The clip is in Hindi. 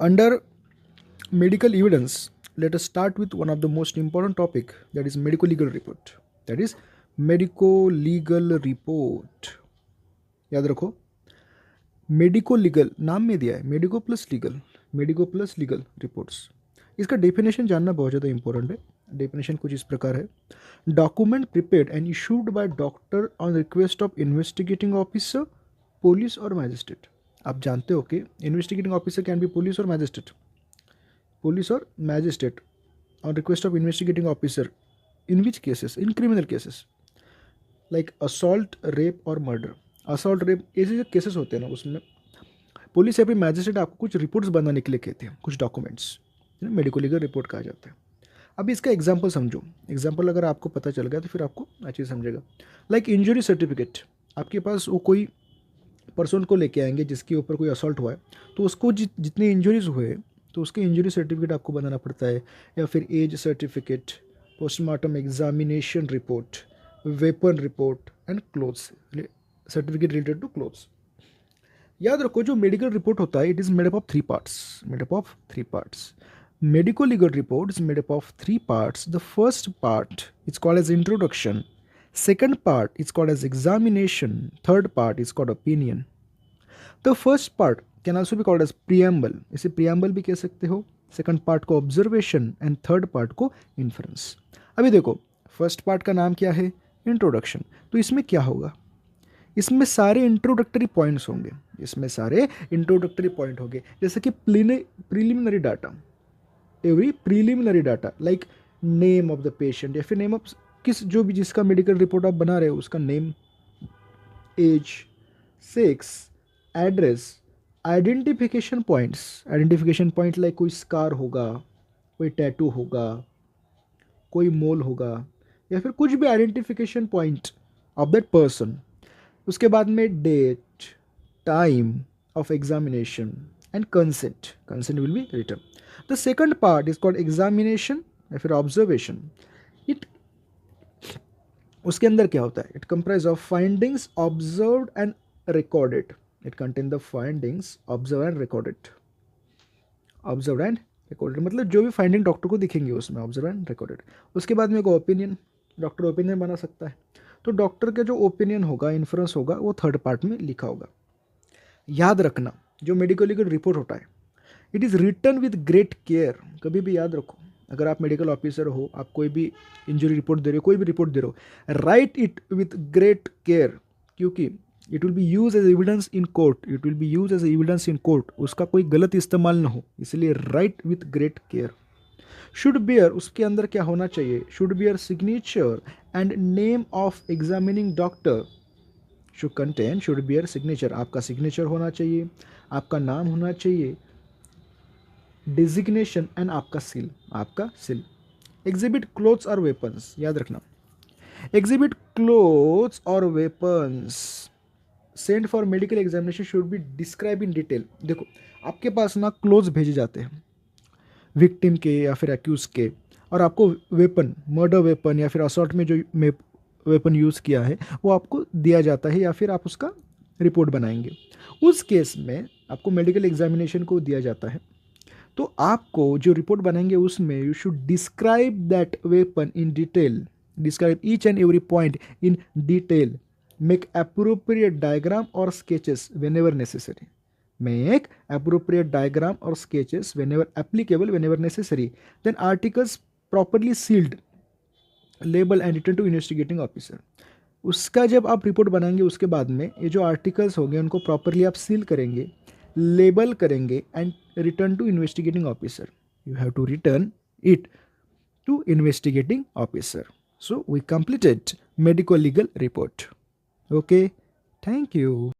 Under medical evidence, let us start with one of the most important topic, that is medical legal report. That is medico legal report. याद रखो, मेडिको लीगल नाम में दिया है, मेडिको प्लस लीगल रिपोर्ट्स। इसका डेफिनेशन जानना बहुत ज़्यादा इंपॉर्टेंट है। डेफिनेशन कुछ इस प्रकार है: document prepared and issued by doctor on request of investigating officer, police और मैजिस्ट्रेट। आप जानते हो कि investigating officer can be police और magistrate, on request of investigating officer. In which cases? In criminal cases like assault, rape और murder. assault, rape ऐसे जो केसेस होते हैं ना, उसमें पुलिस या फिर मैजिस्ट्रेट आपको कुछ रिपोर्ट्स बनाने के लिए कहते हैं, कुछ डॉक्यूमेंट्स, मेडिको लीगल रिपोर्ट कहा जाता है। अभी इसका एग्जाम्पल समझो। एग्जाम्पल अगर आपको पता चल गया तो फिर आपको अच्छे से समझेगा। लाइक इंजरी सर्टिफिकेट, आपके पास वो कोई पर्सन को लेके आएंगे जिसके ऊपर कोई असॉल्ट हुआ है, तो उसको जितने इंजरीज हुए तो उसके इंजरी सर्टिफिकेट आपको बनाना पड़ता है, या फिर age certificate, postmortem examination report, weapon report and clothes certificate related to clothes. याद रखो, जो मेडिकल रिपोर्ट होता है, it is made up of three parts. Medical legal report is made up of three parts. The first part is called as introduction. Second part is called as examination. Third part is called opinion. The first part can also be called as preamble. इसे preamble भी कह सकते हो। Second part को observation and third part को inference. अभी देखो, first part का नाम क्या है? Introduction. तो इसमें क्या होगा? इसमें सारे इंट्रोडक्टरी पॉइंट्स होंगे। जैसे कि preliminary data, every preliminary data like name of the patient, या फिर नेम ऑफ जो भी जिसका मेडिकल रिपोर्ट आप बना रहे हो उसका name, age, sex, address, identification point like कोई स्कार होगा, कोई टैटू होगा, कोई मोल होगा, या फिर कुछ भी identification point of that person. उसके बाद में date, time of examination and consent will be written. The second part is called examination या फिर observation. It उसके अंदर क्या होता है? It comprise of findings observed and recorded. It contain the findings observed and recorded. मतलब जो भी फाइंडिंग डॉक्टर को दिखेंगे उसमें observed and recorded. उसके बाद में को ओपिनियन, डॉक्टर ओपिनियन बना सकता है, तो डॉक्टर का जो ओपिनियन होगा, इन्फ्रेंस होगा, वो थर्ड पार्ट में लिखा होगा। याद रखना, जो मेडिकल लीगल रिपोर्ट होता है, it is written with great care. कभी भी याद रखो, अगर आप मेडिकल ऑफिसर हो, आप कोई भी इंजरी रिपोर्ट दे रहे हो, कोई भी रिपोर्ट दे रहे हो, write it with great care, क्योंकि it will be use as evidence in court. उसका कोई गलत इस्तेमाल ना हो, इसलिए write with great care. Should bear, उसके अंदर क्या होना चाहिए? Should bear signature and name of examining doctor. Should bear signature, आपका सिग्नेचर होना चाहिए, आपका नाम होना चाहिए, डिजिग्नेशन एंड आपका सील। एग्जिबिट क्लोथ्स और वेपन्स, याद रखना, एग्जिबिट क्लोथ्स और weapons send for medical examination should be describe in detail. देखो, आपके पास ना क्लोथ्स भेजे जाते हैं विक्टिम के या फिर एक्यूज के, और आपको वेपन, मर्डर वेपन या फिर असॉल्ट में जो वेपन यूज़ किया है वो आपको दिया जाता है, या फिर आप उसका रिपोर्ट बनाएंगे। उस केस में आपको मेडिकल एग्जामिनेशन को दिया जाता है, तो आपको जो रिपोर्ट बनाएंगे उसमें you should describe that weapon in detail, describe each and every point in detail, make appropriate diagram और sketches whenever necessary, whenever necessary. Then articles properly sealed, label and return to investigating officer. उसका जब आप रिपोर्ट बनाएंगे उसके बाद में ये जो आर्टिकल्स होंगे उनको प्रॉपरली आप सील करेंगे, लेबल करेंगे and return to investigating officer. You have to return it to investigating officer. So we completed medical legal report. Okay, thank you.